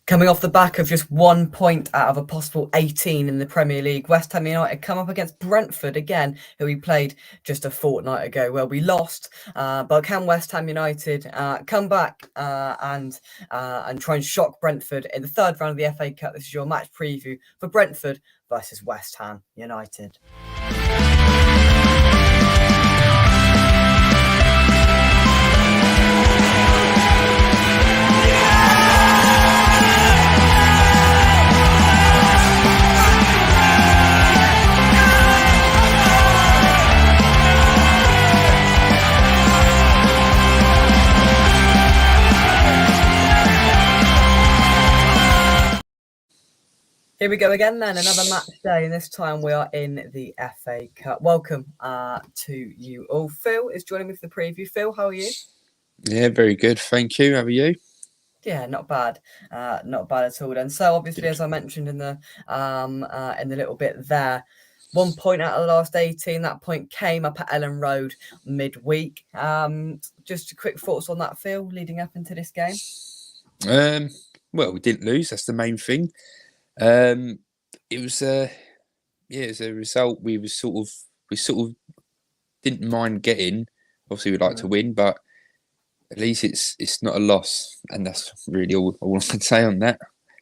Coming off the back of just 1 point out of a possible 18 in the Premier League, West Ham United come up against Brentford again, who we played just a fortnight ago. Well, we lost, but can West Ham United come back and try and shock Brentford in the third round of the FA Cup? This is your match preview for Brentford versus West Ham United. Here we go again then, another match day, and this time we are in the FA Cup. Welcome to you all. Phil is joining me for the preview. Phil, how are you? Yeah, very good. Thank you. How are you? Yeah, not bad. Not bad at all. And so obviously, Good. as I mentioned in the little bit there, 1 point out of the last 18. That point came up at Ellen Road midweek. Just quick thoughts on that, Phil, leading up into this game. Well, we didn't lose. That's the main thing. It was it was a result we sort of didn't mind getting. Obviously, we'd like to win, but at least it's not a loss, and that's really all I can say on that.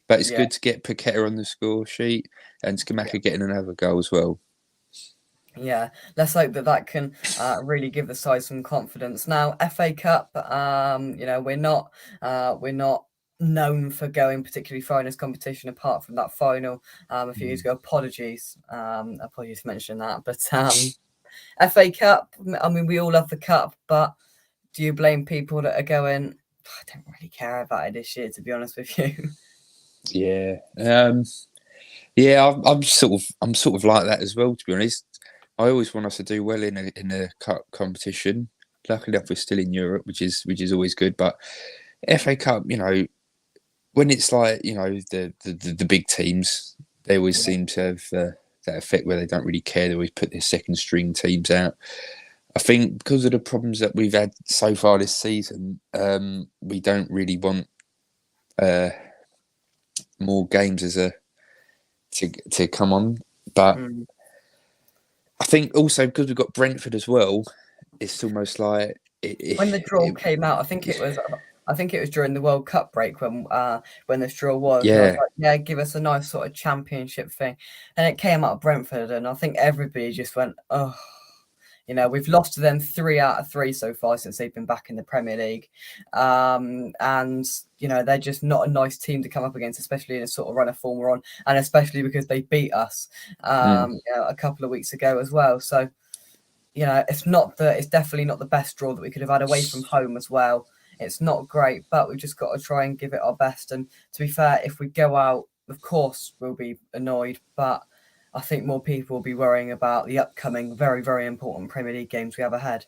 But it's good to get Paqueta on the score sheet and Skamaka getting another goal as well. Yeah, let's hope that can really give the side some confidence. Now, FA Cup, we're not known for going particularly far in this competition, apart from that final a few years ago. Apologies for mentioning that, but FA Cup. I mean, we all love the cup, but do you blame people that are going, I don't really care about it this year, to be honest with you? Yeah, I'm sort of like that as well, to be honest. I always want us to do well in a cup competition. Luckily enough, we're still in Europe, which is always good. But FA Cup, when it's like the big teams, they always seem to have that effect where they don't really care. They always put their second string teams out. I think because of the problems that we've had so far this season, we don't really want more games to come on. But I think also because we've got Brentford as well, it's almost like when the draw came out, I think it was during the World Cup break when this draw was. Yeah. And I was like, give us a nice sort of championship thing. And it came out of Brentford, and I think everybody just went, oh. We've lost to them 3 out of 3 so far since they've been back in the Premier League. And, they're just not a nice team to come up against, especially in a sort of run of form we're on, and especially because they beat us a couple of weeks ago as well. So, it's definitely not the best draw that we could have had away from home as well. It's not great, but we've just got to try and give it our best. And to be fair, if we go out, of course, we'll be annoyed, but I think more people will be worrying about the upcoming very, very important Premier League games we have ahead.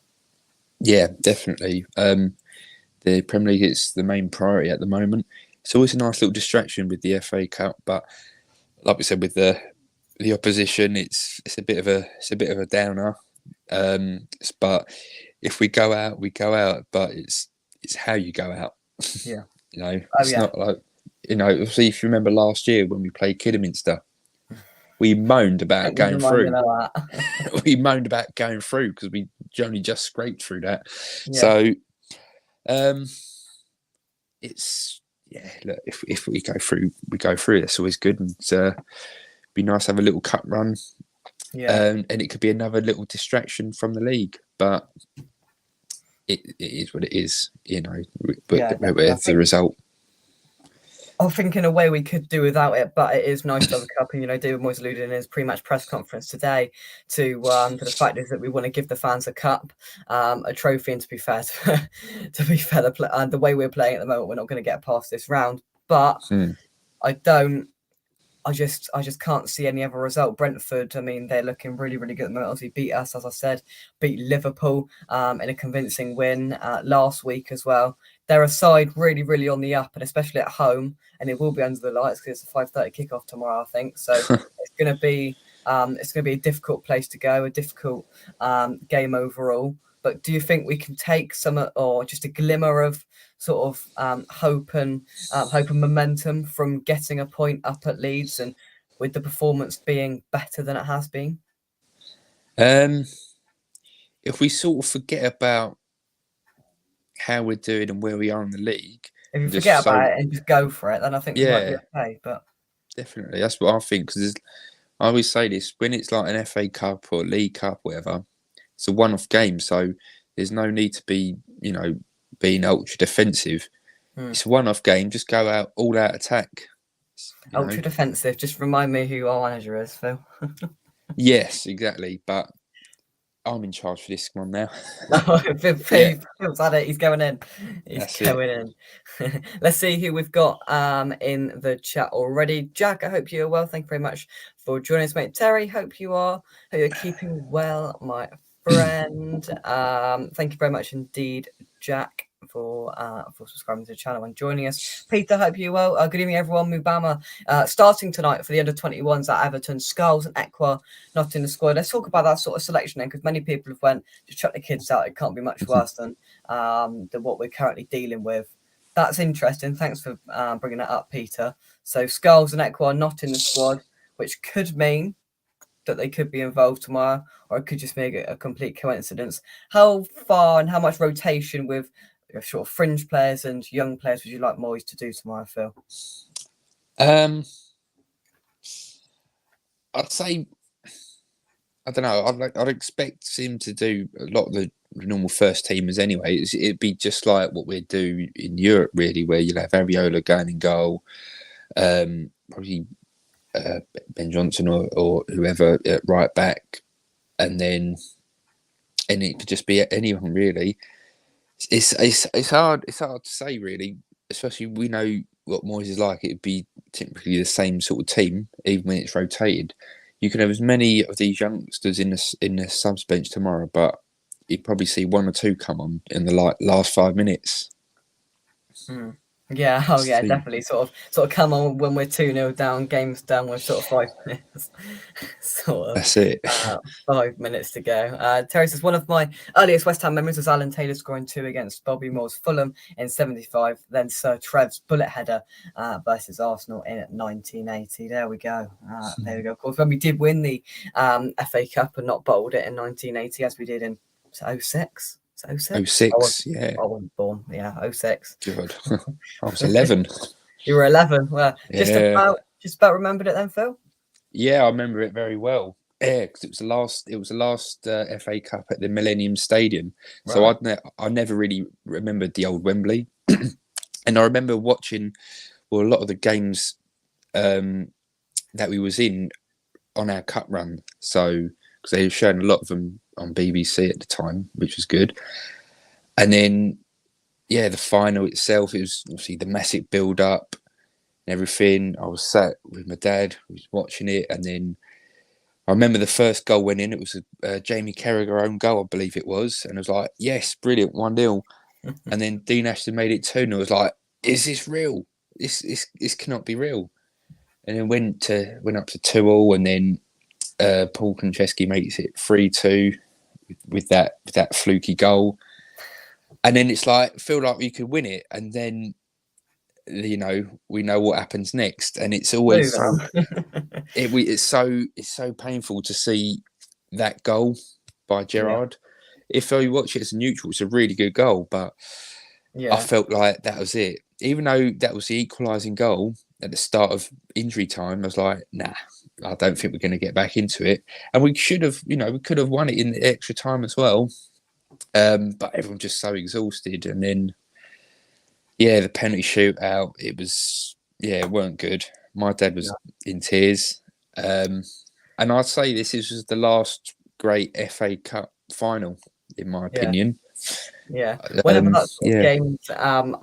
Yeah, definitely. The Premier League is the main priority at the moment. It's always a nice little distraction with the FA Cup, but like we said, with the opposition, it's a bit of a downer. But if we go out, we go out. But it's how you go out. Yeah, not like obviously, if you remember last year when we played Kidderminster, we moaned about going through. We moaned about going through because we only just scraped through that. Yeah. So, look, if we go through, we go through. That's always good, and be nice to have a little cup run. Yeah, and it could be another little distraction from the league, but it is what it is, But it's the result. I think in a way we could do without it, but it is nice to have a cup. And David Moyes alluded in his pre-match press conference today to the fact is that we want to give the fans a cup, a trophy. And to be fair, the way we're playing at the moment, we're not going to get past this round. But I just can't see any other result. Brentford, I mean, they're looking really, really good at the moment. Obviously, beat us, as I said, beat Liverpool in a convincing win last week as well. They're a side really, really on the up, and especially at home. And it will be under the lights because it's a 5:30 kickoff tomorrow, I think. So it's going to be a difficult place to go, a difficult game overall. But do you think we can take some, or just a glimmer of sort of hope and momentum from getting a point up at Leeds, and with the performance being better than it has been? If we sort of forget about how we're doing and where we are in the league, If you and forget just about it and just go for it, then I think we might be yeah, okay. But definitely, that's what I think. Because I always say this: when it's like an FA Cup or League Cup, whatever, it's a one-off game, so there's no need to be, being ultra defensive. It's a one-off game. Just go out all out attack. ultra defensive. Just remind me who our manager is, Phil. Yes, exactly. But I'm in charge for this one now. Yeah, Phil's had it. He's going in. He's that's it. going in. Let's see who we've got in the chat already. Jack, I hope you're well. Thank you very much for joining us, mate. Terry, hope you are. Hope you're keeping well, my friend. Thank you very much indeed, Jack, for subscribing to the channel and joining us. Peter, hope you're well. Good evening, everyone. Mubama starting tonight for the under-21s at Everton. Skulls and Equa not in the squad. Let's talk about that sort of selection then, because many people have went, just chuck the kids out. It can't be much worse than what we're currently dealing with. That's interesting. Thanks for bringing that up, Peter. So Skulls and Equa not in the squad, which could mean that they could be involved tomorrow, or it could just make it a complete coincidence. How far and how much rotation with sort of fringe players and young players would you like Moyes to do tomorrow, Phil? I'd say, I don't know. I'd expect him to do a lot of the normal first teamers anyway. It'd be just like what we do in Europe, really, where you'll have Ariola going in goal, probably Ben Johnson or whoever at right back, and it could just be anyone really. It's hard to say really, especially we know what Moyes is like. It'd be typically the same sort of team, even when it's rotated. You can have as many of these youngsters in the subs bench tomorrow, but you'd probably see one or two come on in the last 5 minutes. Yeah, oh yeah, definitely. Sort of come on when we're 2-0 down, games down with sort of 5 minutes. That's it. 5 minutes to go. Terry says, one of my earliest West Ham memories was Alan Taylor scoring 2 against Bobby Moore's Fulham in 75, then Sir Trev's bullet header versus Arsenal in 1980. There we go. There we go. Of course, when we did win the FA Cup and not bottled it in 1980, as we did in 06. 06? 06, yeah. I wasn't born. Yeah, 06. God, I was 11. You were 11. Well, yeah. just about remembered it then, Phil? Yeah, I remember it very well. Yeah, because it was the last FA Cup at the Millennium Stadium. So right. I never really remembered the old Wembley. And I remember watching a lot of the games that we was in on our cup run. So, because they were showing a lot of them on BBC at the time, which was good. And then, yeah, the final itself, it was obviously the massive build-up and everything. I was sat with my dad, who was watching it, and then I remember the first goal went in. It was a Jamie Carragher own goal, I believe it was. And I was like, yes, brilliant, 1-0. And then Dean Ashton made it 2, and I was like, is this real? This cannot be real. And then went up to 2-2, and then Paul Konchesky makes it 3-2 with that fluky goal. And then it's like, feel like we could win it. And then, we know what happens next. And it's always it's so painful to see that goal by Gerrard. Yeah. If you watch it as a neutral, it's a really good goal. But I felt like that was it. Even though that was the equalising goal at the start of injury time, I was like, nah, I don't think we're going to get back into it. And we should have, we could have won it in the extra time as well. But everyone just so exhausted. And then, the penalty shootout, it weren't good. My dad was in tears. And I'd say this is the last great FA Cup final, in my opinion. Yeah. Whenever that sort of game's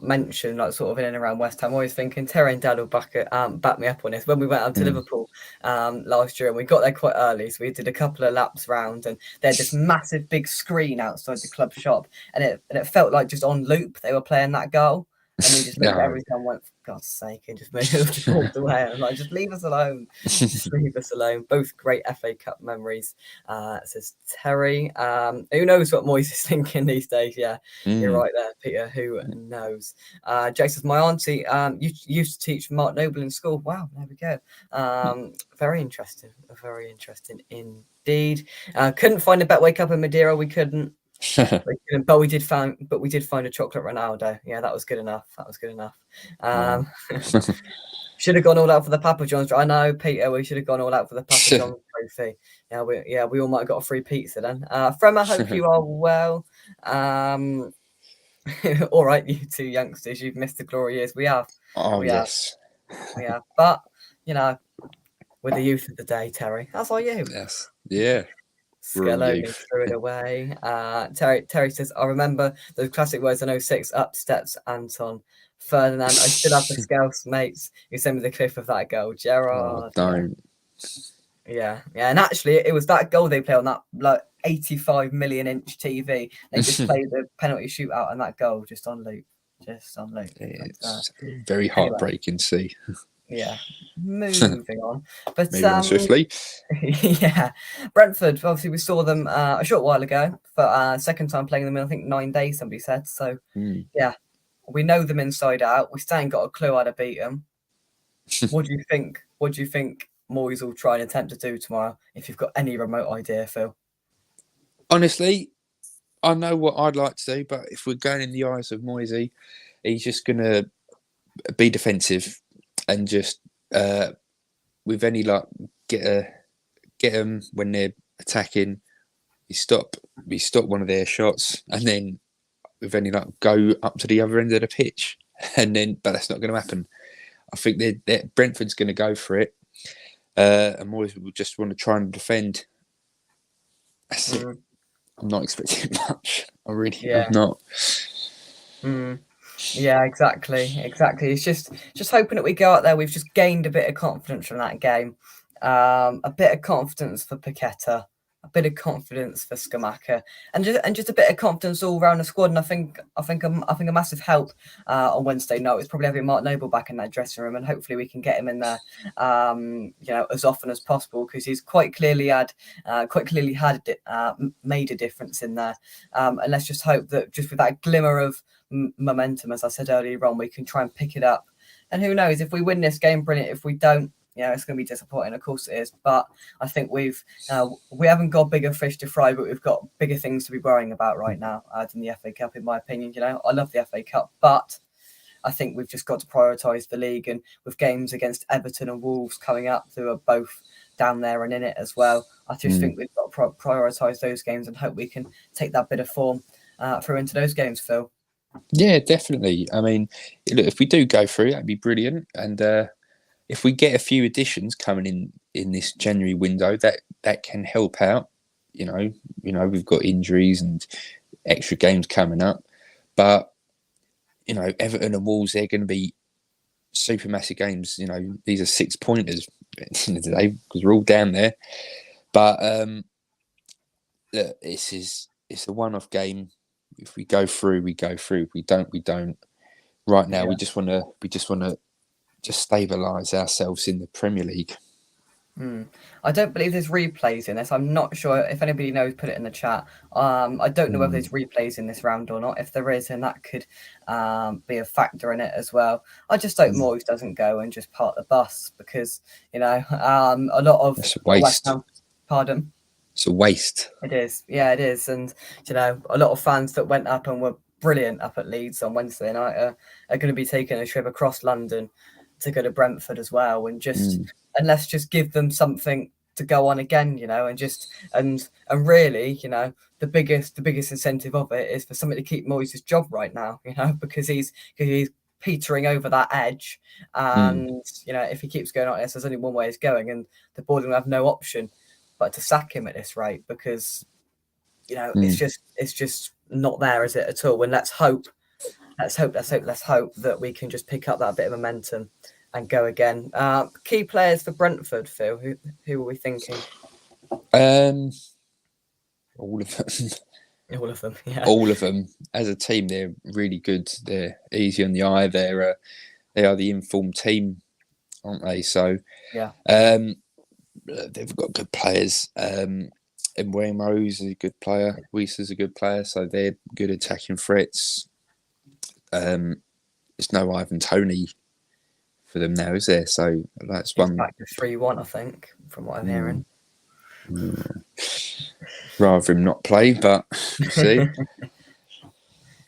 mentioned, like sort of in and around West Ham, I'm always thinking Terry and Dad will back me up on this. When we went out to Liverpool last year, and we got there quite early, so we did a couple of laps round, and they had this massive big screen outside the club shop, and it felt like just on loop they were playing that goal. And he just looked at everything and went, for God's sake, and just moved, just walked away. And I'm like, just leave us alone. Just leave us alone. Both great FA Cup memories, says Terry. Who knows what Moyes is thinking these days? Yeah, you're right there, Peter. Who knows? Jake says, my auntie used to teach Mark Noble in school. Wow, there we go. Very interesting. Very interesting indeed. Couldn't find a bet wake up in Madeira. We couldn't. But we did find a chocolate Ronaldo. Yeah, that was good enough. Should have gone all out for the Papa John's. I know, Peter. We should have gone all out for the Papa John's trophy. We all might have got a free pizza then. Frem, I hope you are well. All right, you two youngsters, you've missed the glory years. We have. Yes. We have. But we're the youth of the day, Terry. That's our youth. Yes. Yeah. Scaloni threw it away. Terry says, I remember those classic words in 06, up steps Anton Ferdinand. I still have the Scouse mates who sent me the clip of that goal. Gerard. Oh, don't. Yeah. And actually, it was that goal they play on that 85 million inch TV. They just played the penalty shootout and that goal just on loop. It's very heartbreaking to see. Yeah, moving on. But moving on swiftly. Yeah, Brentford. Obviously, we saw them a short while ago, but second time playing them in I think 9 days. Somebody said so. Yeah, we know them inside out. We still ain't got a clue how to beat them. What do you think? What do you think Moyes will try and attempt to do tomorrow? If you've got any remote idea, Phil. Honestly, I know what I'd like to do, but if we're going in the eyes of Moyes, he's just gonna be defensive. And just with any luck, get them when they're attacking. We stop one of their shots, and then with any luck, go up to the other end of the pitch. But that's not going to happen. I think that Brentford's going to go for it, and Moyes will just want to try and defend. That's it. I'm not expecting much. I really am not. Yeah, exactly. It's just hoping that we go out there. We've just gained a bit of confidence from that game, a bit of confidence for Paqueta, a bit of confidence for Scamacca, and just a bit of confidence all around the squad. And I think a massive help on Wednesday night is probably having Mark Noble back in that dressing room, and hopefully we can get him in there, as often as possible, because he's quite clearly made a difference in there. And let's just hope that just with that glimmer of momentum, as I said earlier on, we can try and pick it up. And who knows, if we win this game, brilliant. If we don't, it's going to be disappointing. Of course it is. But I think we haven't got bigger fish to fry, but we've got bigger things to be worrying about right now than the FA Cup, in my opinion. I love the FA Cup, but I think we've just got to prioritise the league, and with games against Everton and Wolves coming up, who are both down there and in it as well, I just think we've got to prioritise those games and hope we can take that bit of form through into those games, Phil. Yeah, definitely. I mean, look, if we do go through, that'd be brilliant. And if we get a few additions coming in this January window, that can help out. We've got injuries and extra games coming up, but Everton and Wolves, they're going to be super massive games. These are 6 pointers at the end of the day because we're all down there. But look, it's a one-off game. If we go through, we go through. If we don't, we don't. Right now, we just want to stabilise ourselves in the Premier League. I don't believe there's replays in this. I'm not sure if anybody knows. Put it in the chat. I don't know whether there's replays in this round or not. If there is, then that could be a factor in it as well. I just hope Moyes doesn't go and just park the bus, because a lot of it's a waste. Pardon. It's a waste. It is. Yeah, it is. And, a lot of fans that went up and were brilliant up at Leeds on Wednesday night are going to be taking a trip across London to go to Brentford as well. And and let's just give them something to go on again, and really, the biggest incentive of it is for somebody to keep Moyes' job right now, because he's petering over that edge. And, if he keeps going like this, there's only one way it's going, and the board will have no option but to sack him at this rate, because it's just not there, is it, at all? And let's hope that we can just pick up that bit of momentum and go again. Key players for Brentford, Phil. Who are we thinking? All of them. All of them, yeah. All of them as a team, they're really good. They're easy on the eye. They are the informed team, aren't they? So Yeah. they've got good players. Rose is a good player. Weiss is a good player. So they're good attacking threats. It's no Ivan Toney for them now, is there? So that's He's one. back to 3-1, I think, from what I'm hearing. Rather him not play, but we'll see.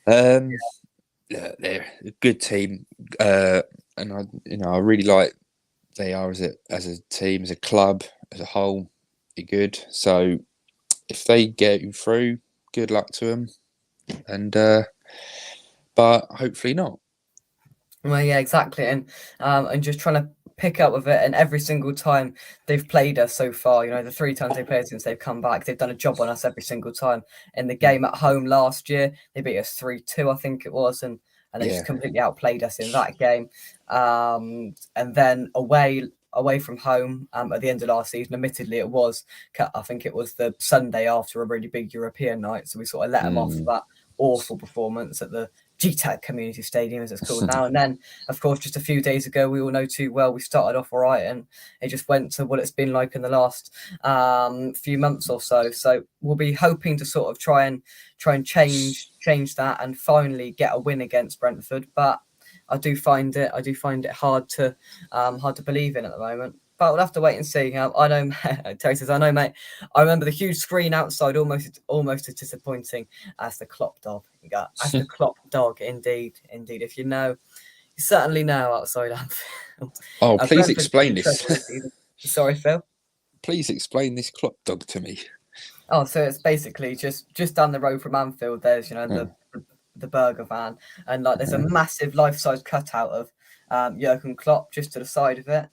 Yeah, they're a good team, and I really like they are as a team, as a club, as a whole. They're good. So if they get you through, good luck to them, and but hopefully not. Well, yeah, exactly, and just trying to pick up with it. And every single time they've played us so far, the 3 times they played since they've come back, they've done a job on us every single time. In the game at home last year, they beat us 3-2, I think it was, and they just completely outplayed us in that game. And then away from home at the end of last season, admittedly I think it was the Sunday after a really big European night, so we sort of let them off that awful performance at the GTAC Community Stadium, as it's called now. And then, of course, just a few days ago, we all know too well, we started off all right, and it just went to what it's been like in the last few months or so. So we'll be hoping to sort of try and change that and finally get a win against Brentford. But I do find it hard to believe in at the moment. But we'll have to wait and see. I know, Terry says, I know, mate. I remember the huge screen outside, almost as disappointing as the Klopp dog. As the Klopp dog, indeed. If you know, you certainly know outside Anfield. Oh, please Brentford's explain this. Sorry, Phil. Please explain this Klopp dog to me. Oh, so it's basically just down the road from Anfield. There's the burger van, and there's a massive life-size cutout of Jurgen Klopp just to the side of it.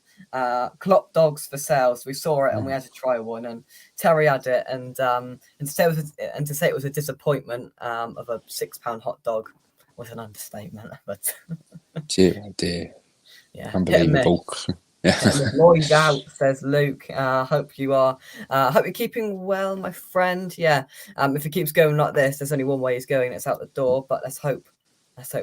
Klopp dogs for sale. So we saw it and we had to try one, and Terry had it, and to say it was a disappointment of a £6 hot dog was an understatement. But dear, yeah, unbelievable. Lloyd out, says Luke. Hope you are. Hope you're keeping well, my friend. Yeah. If it keeps going like this, there's only one way he's going. It's out the door. But let's hope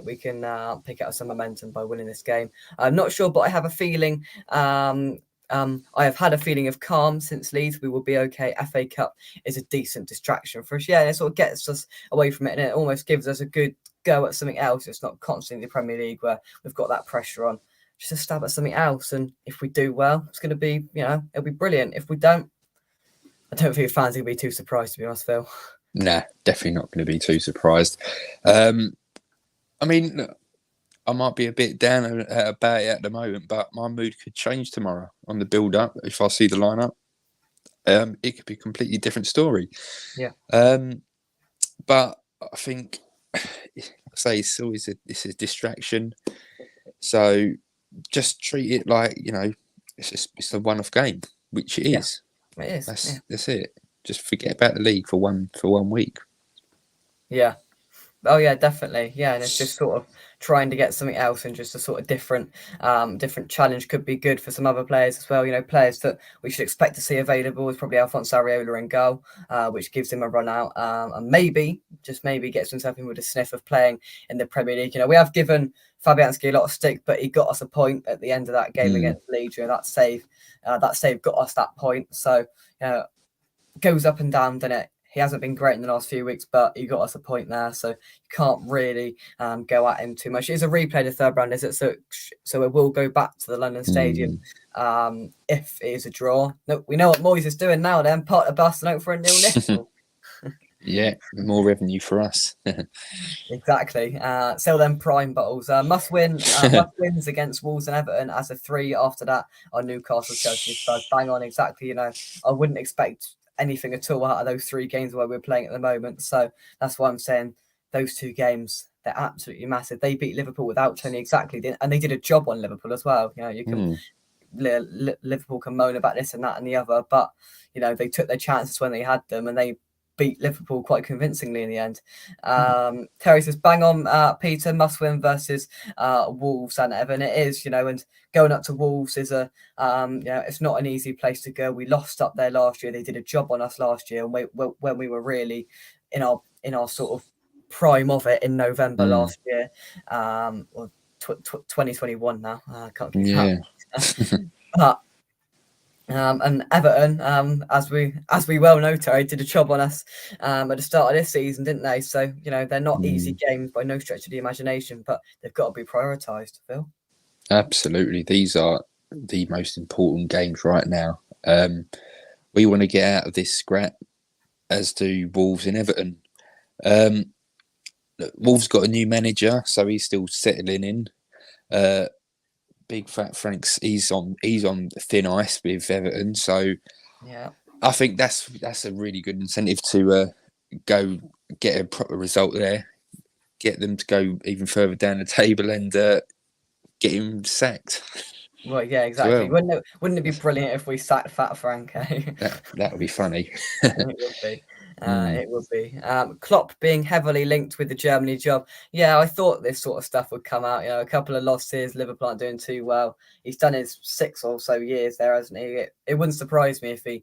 we can pick up some momentum by winning this game. I'm not sure, but I have a feeling. I have had a feeling of calm since Leeds. We will be okay. FA Cup is a decent distraction for us. Yeah, it sort of gets us away from it, and it almost gives us a good go at something else. It's not constantly the Premier League where we've got that pressure on. Just a stab at something else, and if we do well, it's going to be, it'll be brilliant. If we don't, I don't think fans will be too surprised, to be honest, Phil. Nah, definitely not going to be too surprised. I mean, look, I might be a bit down about it at the moment, but my mood could change tomorrow on the build-up. If I see the lineup, it could be a completely different story. Yeah. But I think, I say it's always it's a distraction. So just treat it like it's a one-off game, which it is. Yeah, it is. That's it. Just forget about the league for one week. Yeah. Oh yeah, definitely. Yeah, and it's just sort of trying to get something else, and just a sort of different challenge could be good for some other players as well. Players that we should expect to see available is probably Alphonse Areola in goal, which gives him a run out, and maybe gets himself in with a sniff of playing in the Premier League. We have given Fabianski a lot of stick, but he got us a point at the end of that game against Leeds. That save got us that point. So goes up and down, doesn't it? He hasn't been great in the last few weeks, but he got us a point there, so you can't really go at him too much. It is a replay, the third round, is it? So it will go back to the London Stadium if it is a draw. No, we know what Moyes is doing now. Then part the bus and out for a 0-0. Yeah, more revenue for us. Exactly. Sell them prime bottles. Must wins against Wolves and Everton as a 3. After that on Newcastle, Chelsea, Spurs. Bang on, exactly. I wouldn't expect anything at all out of those 3 games where we're playing at the moment. So that's why I'm saying those 2 games, they're absolutely massive. They beat Liverpool without Tony, exactly, and they did a job on Liverpool as well. You can Liverpool can moan about this and that and the other, but they took their chances when they had them, and they beat Liverpool quite convincingly in the end. Terry says, bang on, Peter, must win versus Wolves and Everton. It is, and going up to Wolves is it's not an easy place to go. We lost up there last year. They did a job on us last year, and when we were really in our sort of prime of it in November last year, or 2021 now. I can't keep Yeah. but and Everton, as we well know, Terry, did a job on us at the start of this season, didn't they? So they're not easy games by no stretch of the imagination, but they've got to be prioritised, Phil. Absolutely. These are the most important games right now. We want to get out of this scrap, as do Wolves and Everton. Wolves got a new manager, so he's still settling in. Big Fat Frank's he's on thin ice with Everton, so yeah, I think that's a really good incentive to go get a proper result there, get them to go even further down the table, and get him sacked. well, yeah, As exactly. well. Wouldn't it be brilliant if we sacked Fat Frank? Eh? That would be funny. It would be. It would be. Klopp being heavily linked with the Germany job. Yeah, I thought this sort of stuff would come out. A couple of losses, Liverpool aren't doing too well. He's done his 6 or so years there, hasn't he? It wouldn't surprise me if he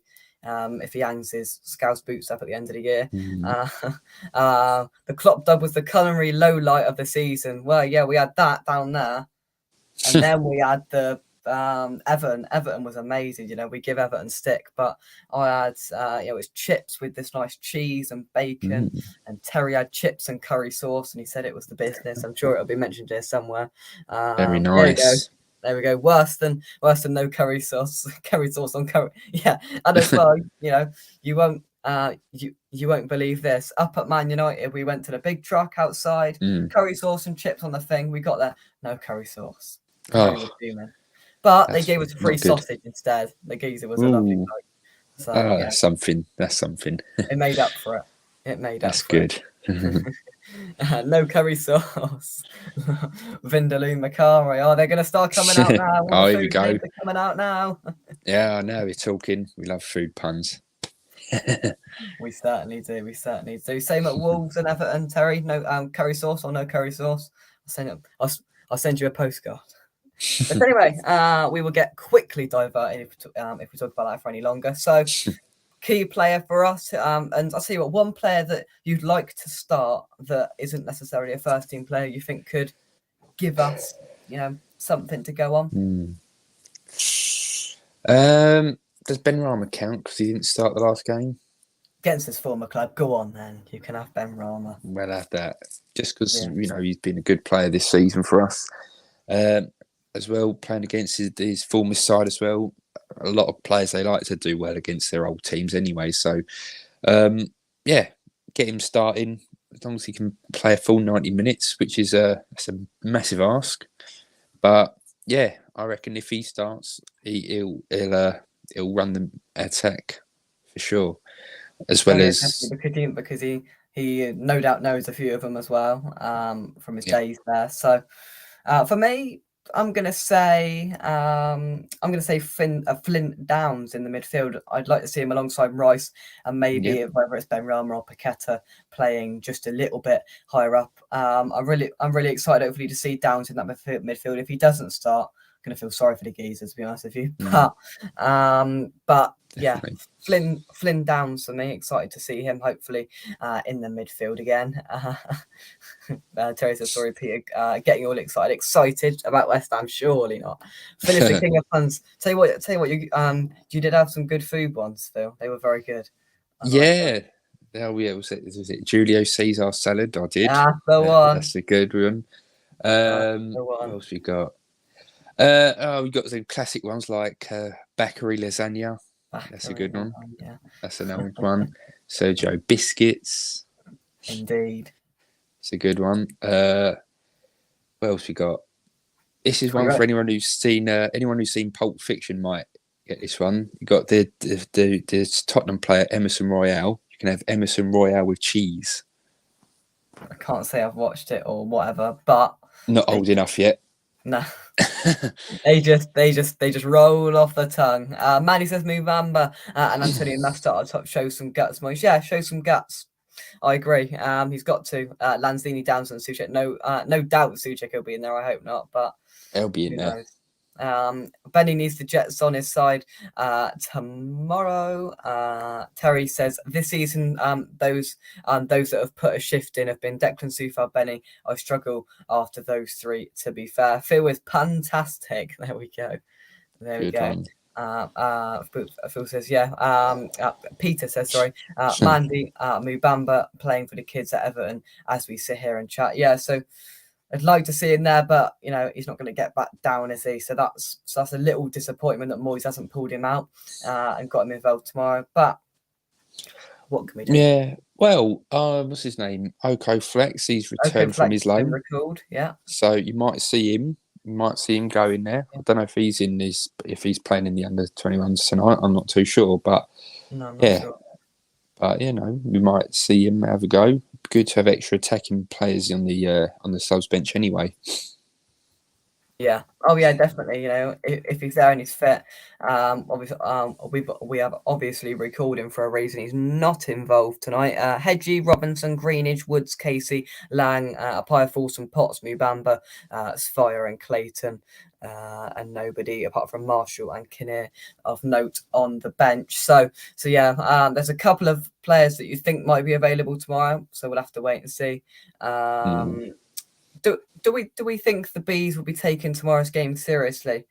hangs his Scouse boots up at the end of the year. The Klopp dub was the culinary low light of the season. Well, yeah, we had that down there, and then we had the Everton. Everton was amazing. We give Everton stick, but I had it was chips with this nice cheese and bacon, and Terry had chips and curry sauce, and he said it was the business. I'm sure it'll be mentioned here somewhere. Very nice. nice. There we go. Worse than no curry sauce. Curry sauce on curry. Yeah, and as well, you won't. You won't believe this. Up at Man United, we went to the big truck outside, curry sauce and chips on the thing. We got there, no curry sauce. Terry was fuming. But they gave us a free sausage instead. The geezer was a lovely bloke. So yeah, that's something. That's something. it made up for it. That's good. No curry sauce. Vindaloo Macari. Oh, they're going to start coming out now. Oh, here we go. They're coming out now. Yeah, I know. We're talking. We love food puns. We certainly do. We certainly do. Same at Wolves and Everton, Terry. No curry sauce or no curry sauce. I'll send you a postcard. But anyway, we will get quickly diverted if we talk about that for any longer. So, key player for us, and I'll tell you what, one player that you'd like to start that isn't necessarily a first team player you think could give us, something to go on. Does Ben Rama count because he didn't start the last game? Against his former club, go on then. You can have Ben Rama. We'll have that. Just because he's been a good player this season for us. As well, playing against his former side as well. A lot of players, they like to do well against their old teams anyway. So, get him starting as long as he can play a full 90 minutes, which is that's a massive ask. But yeah, I reckon if he starts, he'll run the attack for sure, as well as because he no doubt knows a few of them as well from his days there. So for me, I'm gonna say Flint Downs in the midfield. I'd like to see him alongside Rice, and maybe whether it's Ben Rama or Paqueta playing just a little bit higher up. I'm really excited, hopefully, to see Downs in that midfield. If he doesn't start, I'm gonna feel sorry for the geezers, to be honest with you. But yeah, Flynn Downs for me. Excited to see him hopefully in the midfield again. Terry says sorry, Peter, getting all excited about West Ham. Surely not. Finish the King of Puns. Tell you what, you did have some good food ones, Phil. They were very good. Was it Julio Caesar salad? I did. That's the one. That's a good one. What else we got? We got some classic ones like Bakery lasagna. That's a good one. Yeah. That's an old one. Sergio biscuits. Indeed. It's a good one. What else we got? This is one for anyone who's seen Pulp Fiction might get this one. You got the Tottenham player Emerson Royale. You can have Emerson Royale with cheese. I can't say I've watched it or whatever, but not old enough yet. No. they just roll off the tongue. Manny says Muvamba and Antonio must at our top. Show some guts, Moise. Yeah, show some guts. I agree. He's got to. Lanzini, Downs, and Souček. No doubt Souček will be in there. I hope not, but he'll be in there. Benny needs the Jets on his side tomorrow. Terry says this season, those that have put a shift in have been Declan, Sufal, Benny. I struggle after those three. To be fair, Phil is fantastic. There we go. There we Good go. one. Phil says, yeah. Peter says, sorry. Mandy Mubamba playing for the kids at Everton as we sit here and chat. Yeah, so I'd like to see him there, but he's not going to get back down, is he? So that's a little disappointment that Moyes hasn't pulled him out and got him involved tomorrow. But what can we do? Yeah. Well, what's his name? Oko Flex. He's returned from his loan. Recalled, yeah. So you might see him. You might see him go in there. I don't know if he's playing in the under-21s tonight. I'm not too sure, but no, I'm not sure. But we might see him have a go. Good to have extra attacking players on the subs bench anyway. Yeah. Oh, yeah, definitely. If he's there and he's fit, obviously, we have obviously recalled him for a reason. He's not involved tonight. Hedgie, Robinson, Greenidge, Woods, Casey, Lang, Apaya, Fulson, Potts, Mubamba, Sfire, and Clayton, and nobody apart from Marshall and Kinnear of note on the bench. So yeah, there's a couple of players that you think might be available tomorrow. So we'll have to wait and see. Do we think the Bees will be taking tomorrow's game seriously?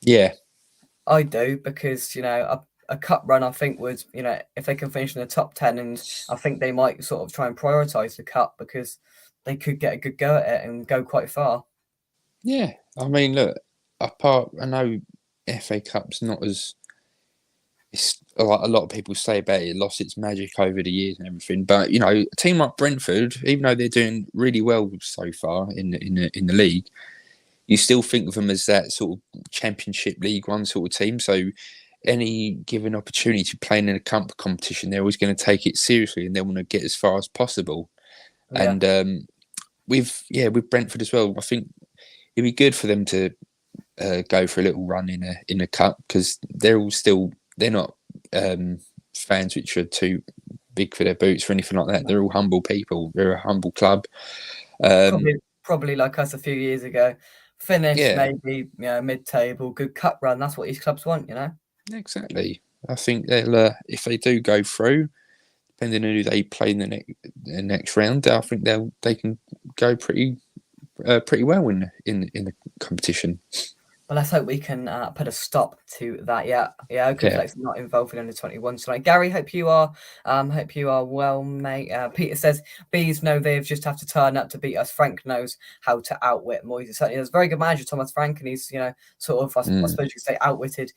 Yeah, I do, because a cup run I think would if they can finish in the top 10, and I think they might sort of try and prioritise the cup because they could get a good go at it and go quite far. Yeah, I mean, look, I know FA Cup's not as it's like a lot of people say about it. It lost its magic over the years and everything. But a team like Brentford, even though they're doing really well so far in the league, you still think of them as that sort of Championship League One sort of team. So any given opportunity to play in a cup competition, they're always going to take it seriously and they want to get as far as possible. Yeah. And with Brentford as well, I think it'd be good for them to go for a little run in a cup, because they're not fans which are too big for their boots or anything like that. They're all humble people. They're a humble club. Probably like us a few years ago. Finish maybe mid-table, good cup run. That's what these clubs want, Exactly. I think they'll if they do go through, depending on who they play in the next round, I think they can go pretty well in the competition. Well, let's hope we can put a stop to that. Yeah. Flex not involved in under 21 tonight. Gary, hope you are well, mate. Peter says Bees know they just have to turn up to beat us. Frank knows how to outwit Moyes. Certainly, there's a very good manager, Thomas Frank, and he's sort of I suppose you could say outwitted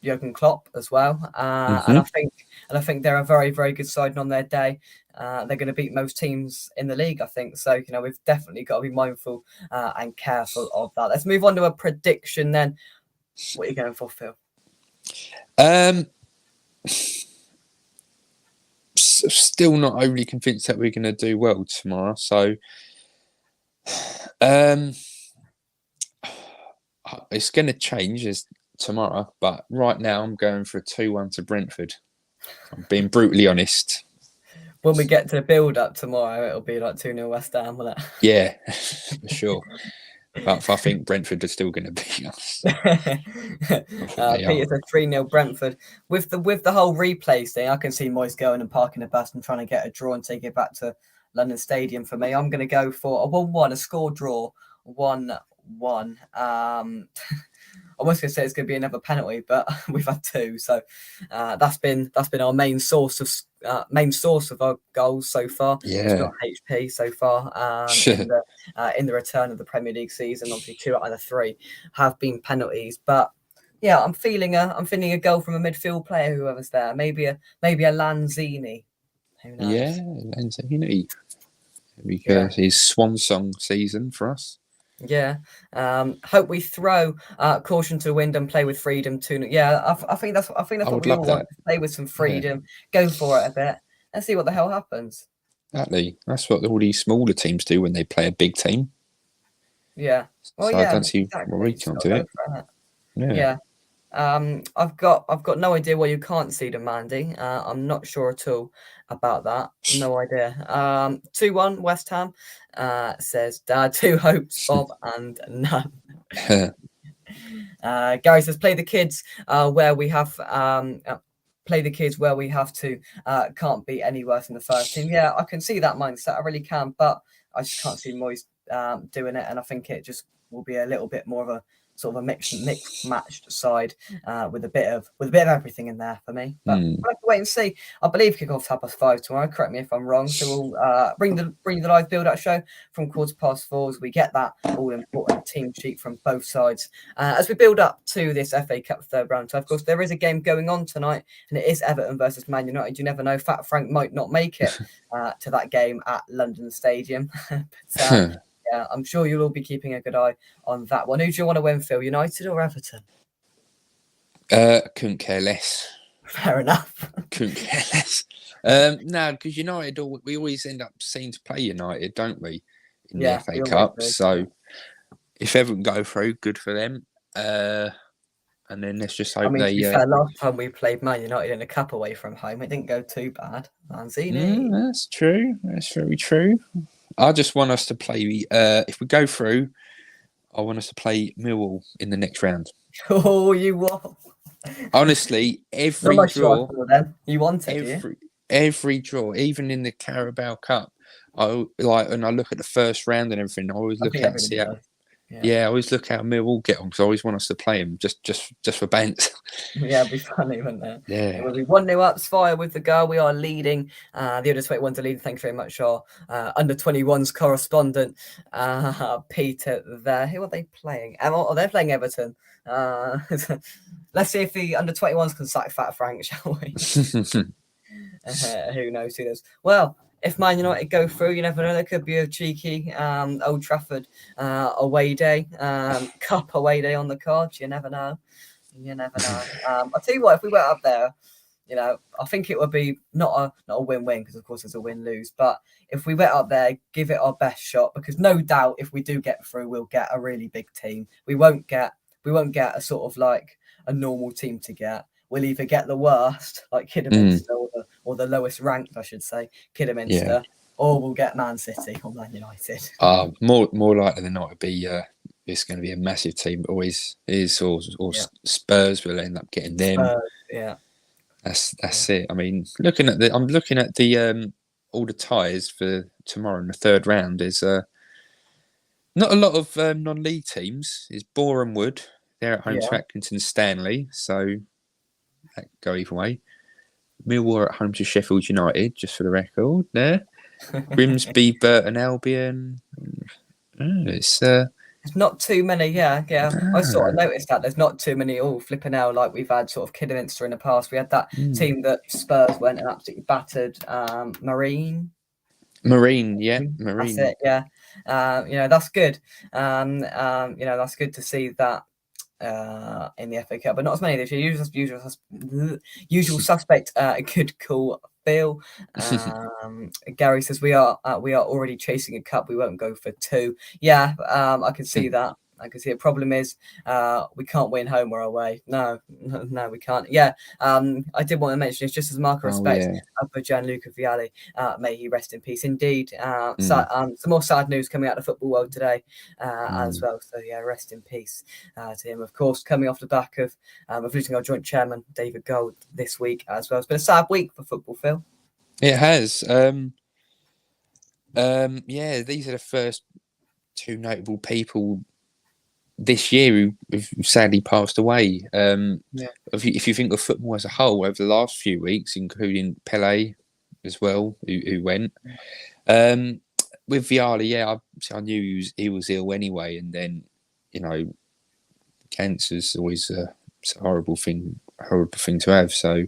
Jurgen Klopp as well. And I think they're a very, very good side, and on their day, they're going to beat most teams in the league, I think. So, we've definitely got to be mindful and careful of that. Let's move on to a prediction then. What are you going for, Phil? Still not overly convinced that we're going to do well tomorrow. So, it's going to change tomorrow, but right now I'm going for a 2-1 to Brentford. I'm being brutally honest. When we get to the build-up tomorrow, it'll be like 2-0 West Ham, will it? Yeah, for sure. But I think Brentford are still going to beat us. Peter said 3-0 Brentford. With the whole replay thing, I can see Moyes going and parking the bus and trying to get a draw and take it back to London Stadium. For me, I'm going to go for a 1-1, a score draw, 1-1. I was going to say it's going to be another penalty, but we've had two, so that's been our main source of our goals so far. Yeah, it's not HP so far in the return of the Premier League season. Obviously, 2 out of the 3 have been penalties, but yeah, I'm feeling a goal from a midfield player, whoever's there. Maybe a Lanzini. Who knows? Yeah, Lanzini. Because his swan song season for us. Yeah, hope we throw caution to the wind and play with freedom too. Yeah, I think that's what we all want. Play with some freedom, go for it a bit, and see what the hell happens. Exactly, that's what all these smaller teams do when they play a big team. Yeah, well, so I don't see why we can't do it. Yeah. I've got no idea why you can't see them, Mandy. I'm not sure at all about that. No idea. 2-1 West Ham. Says Dad. 2 hopes, Bob, and none. Gary says, play the kids where we have play the kids where we have to. Can't be any worse than the first team. Yeah, I can see that mindset. I really can, but I just can't see Moyes doing it, and I think it just will be a little bit more of a sort of a mixed matched side with a bit of everything in there for me. But we'll have to wait and see. I believe kickoff's 5:30 tomorrow. Correct me if I'm wrong. So we'll bring the live build-up show from 4:15 as we get that all important team sheet from both sides as we build up to this FA Cup third round. So of course there is a game going on tonight, and it is Everton versus Man United. You never know. Fat Frank might not make it to that game at London Stadium, but. Yeah, I'm sure you'll all be keeping a good eye on that one. Who do you want to win, Phil? United or Everton? Couldn't care less. Fair enough. Couldn't care less. No, because United, we always end up seeing to play United, don't we? In the FA Cup. So if Everton go through, good for them. And then let's just hope they. To be fair, last time we played Man United in a cup away from home, it didn't go too bad. Lanzini. That's true. That's very true. I just want us to play. If we go through, I want us to play Millwall in the next round. Oh, you what? Honestly, every draw. You want it, every draw, even in the Carabao Cup, I look at the first round and everything. I always look at see how. Yeah, I always look how Millwall get on because I always want us to play them just for bants. Yeah, it'd be funny, wouldn't it? Yeah. It will be 1-0 up, Fire with the goal. We are leading. The under 21s are leading. Thanks very much, our under 21s correspondent, Peter there. Who are they playing? Oh, they're playing Everton. Let's see if the under 21s can sack Fat Frank, shall we? Who knows who knows? Well, if Man United go through, you never know. There could be a cheeky Old Trafford away day, cup away day on the cards. You never know. You never know. I'll tell you what, if we went up there, I think it would be not a win-win because, of course, there's a win-lose. But if we went up there, give it our best shot because no doubt if we do get through, we'll get a really big team. We won't get a sort of like a normal team to get. We'll either get the worst, like Kidderminster, or the lowest ranked, I should say, Kidderminster, or we'll get Man City or Man United. More likely than not, it'd be it's going to be a massive team. But always is, or Spurs will end up getting them. Spurs, that's it. I mean, I'm looking at the all the ties for tomorrow in the third round. There's not a lot of non-league teams. It's Boreham Wood. They're at home to Accrington Stanley, so that could go either way. Millwall at home to Sheffield United, just for the record. There, Grimsby, Burton Albion. It's not too many. I sort of noticed that there's not too many. Flipping out like we've had sort of Kidderminster in the past. We had that team that Spurs went and absolutely battered. Marine. Marine. That's it. Yeah. That's good. That's good to see that. In the FA Cup, but not as many this year. Usual suspect. A good call, Bill. Gary says we are already chasing a cup. We won't go for two. Yeah, I can see that. I can see a problem is we can't win home or away. No, we can't. Yeah, I did want to mention it's just as a mark of respect for Gianluca Vialli. May he rest in peace. Indeed. Some more sad news coming out of the football world today as well. So yeah, rest in peace to him. Of course, coming off the back of losing our joint chairman David Gold this week as well. It's been a sad week for football, Phil. It has. These are the first two notable people this year who've sadly passed away. If you think of football as a whole over the last few weeks, including Pele as well, who went. With Vialli, I knew he was ill anyway, and then cancer's always a horrible thing to have. So,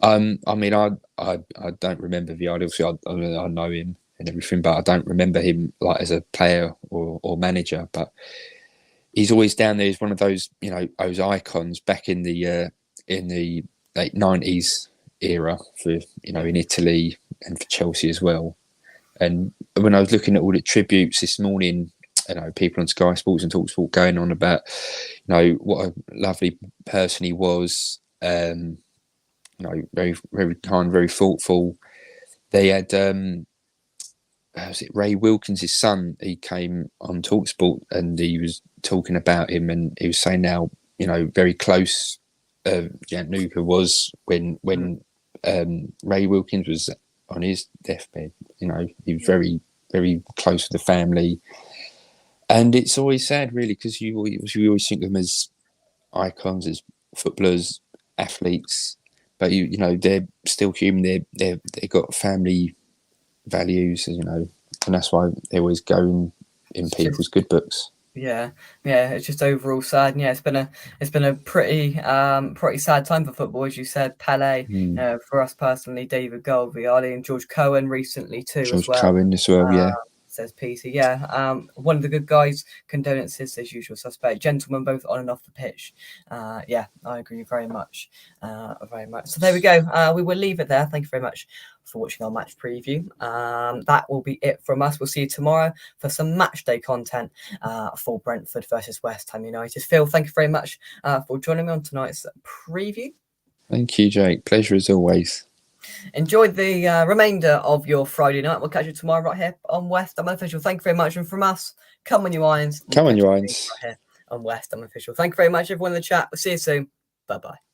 I don't remember Vialli. Obviously, I know him and everything, but I don't remember him like as a player or manager. But he's always down there. He's one of those, those icons back in the late 90s era for, in Italy and for Chelsea as well. And when I was looking at all the tributes this morning, people on Sky Sports and TalkSport going on about, what a lovely person he was. Very, very kind, very thoughtful. They had, was it Ray Wilkins' son? He came on TalkSport and he was talking about him, and he was saying now very close. Nuka was when Ray Wilkins was on his deathbed. He was very, very close to the family, and it's always sad, really, because we always think of them as icons, as footballers, athletes, but they're still human. They've got family values, and that's why they always go in people's good books. Yeah, it's just overall sad. And yeah, it's been a pretty sad time for football, as you said. Pele, for us personally, David Gold, Vialli, and George Cohen recently too, George as well. Cohen as well, yeah. Says PC. Yeah, one of the good guys. Condolences as usual suspect. Gentlemen both on and off the pitch. Yeah, I agree very much. So there we go. We will leave it there. Thank you very much for watching our match preview. That will be it from us. We'll see you tomorrow for some match day content for Brentford versus West Ham United. Phil, thank you very much for joining me on tonight's preview. Thank you, Jake. Pleasure as always. Enjoy the remainder of your Friday night. We'll catch you tomorrow right here on West Ham Official. Thank you very much. And from us, come on, you Irons. Come on, you Irons. Right here on West Ham Official. Thank you very much, everyone in the chat. We'll see you soon. Bye-bye.